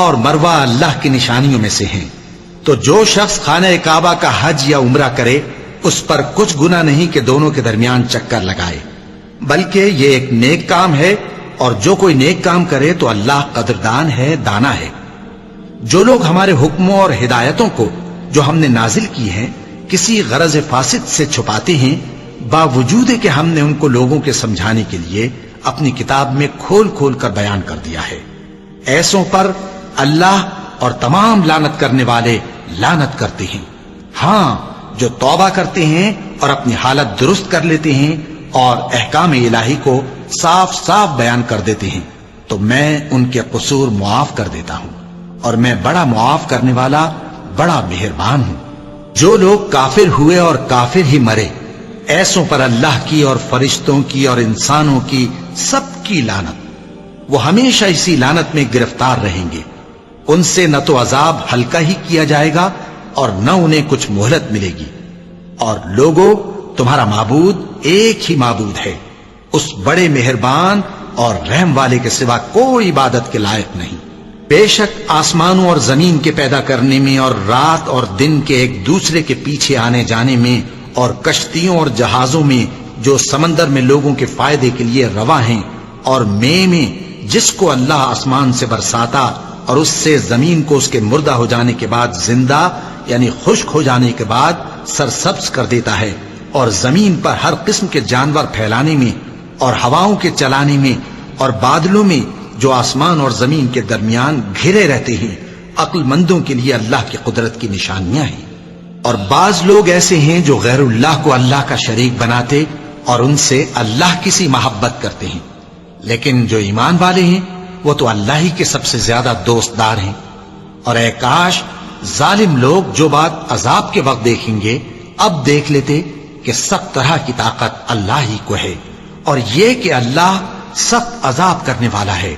اور مروہ اللہ کی نشانیوں میں سے ہیں، تو جو شخص خانہ کعبہ کا حج یا عمرہ کرے اس پر کچھ گناہ نہیں کہ دونوں کے درمیان چکر لگائے، بلکہ یہ ایک نیک کام ہے، اور جو کوئی نیک کام کرے تو اللہ قدردان ہے، دانا ہے۔ جو لوگ ہمارے حکموں اور ہدایتوں کو جو ہم نے نازل کی ہیں کسی غرض فاسد سے چھپاتے ہیں، باوجود کہ ہم نے ان کو لوگوں کے سمجھانے کے لیے اپنی کتاب میں کھول کھول کر بیان کر دیا ہے، ایسوں پر اللہ اور تمام لعنت کرنے والے لعنت کرتے ہیں۔ ہاں، جو توبہ کرتے ہیں اور اپنی حالت درست کر لیتے ہیں اور احکام الہی کو صاف صاف بیان کر دیتے ہیں تو میں ان کے قصور معاف کر دیتا ہوں، اور میں بڑا معاف کرنے والا بڑا مہربان ہوں۔ جو لوگ کافر ہوئے اور کافر ہی مرے، ایسوں پر اللہ کی اور فرشتوں کی اور انسانوں کی سب کی لعنت، وہ ہمیشہ اسی لعنت میں گرفتار رہیں گے۔ ان سے نہ تو عذاب ہلکا ہی کیا جائے گا اور نہ انہیں کچھ مہلت ملے گی۔ اور لوگوں، تمہارا معبود ایک ہی معبود ہے، اس بڑے مہربان اور رحم والے کے سوا کوئی عبادت کے لائق نہیں۔ بے شک آسمانوں اور زمین کے پیدا کرنے میں اور رات اور دن کے ایک دوسرے کے پیچھے آنے جانے میں اور کشتیوں اور جہازوں میں جو سمندر میں لوگوں کے فائدے کے لیے رواں ہیں، اور میں جس کو اللہ آسمان سے برساتا اور اس سے زمین کو اس کے مردہ ہو جانے کے بعد زندہ یعنی خشک ہو جانے کے بعد سرسبز کر دیتا ہے، اور زمین پر ہر قسم کے جانور پھیلانے میں اور ہواؤں کے چلانے میں اور بادلوں میں جو آسمان اور زمین کے درمیان گھرے رہتے ہیں، عقل مندوں کے لیے اللہ کی قدرت کی نشانیاں ہیں۔ اور بعض لوگ ایسے ہیں جو غیر اللہ کو اللہ کا شریک بناتے اور ان سے اللہ کی سی محبت کرتے ہیں، لیکن جو ایمان والے ہیں وہ تو اللہ ہی کے سب سے زیادہ دوست دار ہیں۔ اور اے کاش ظالم لوگ جو بات عذاب کے وقت دیکھیں گے اب دیکھ لیتے کہ سب طرح کی طاقت اللہ ہی کو ہے، اور یہ کہ اللہ سخت عذاب کرنے والا ہے۔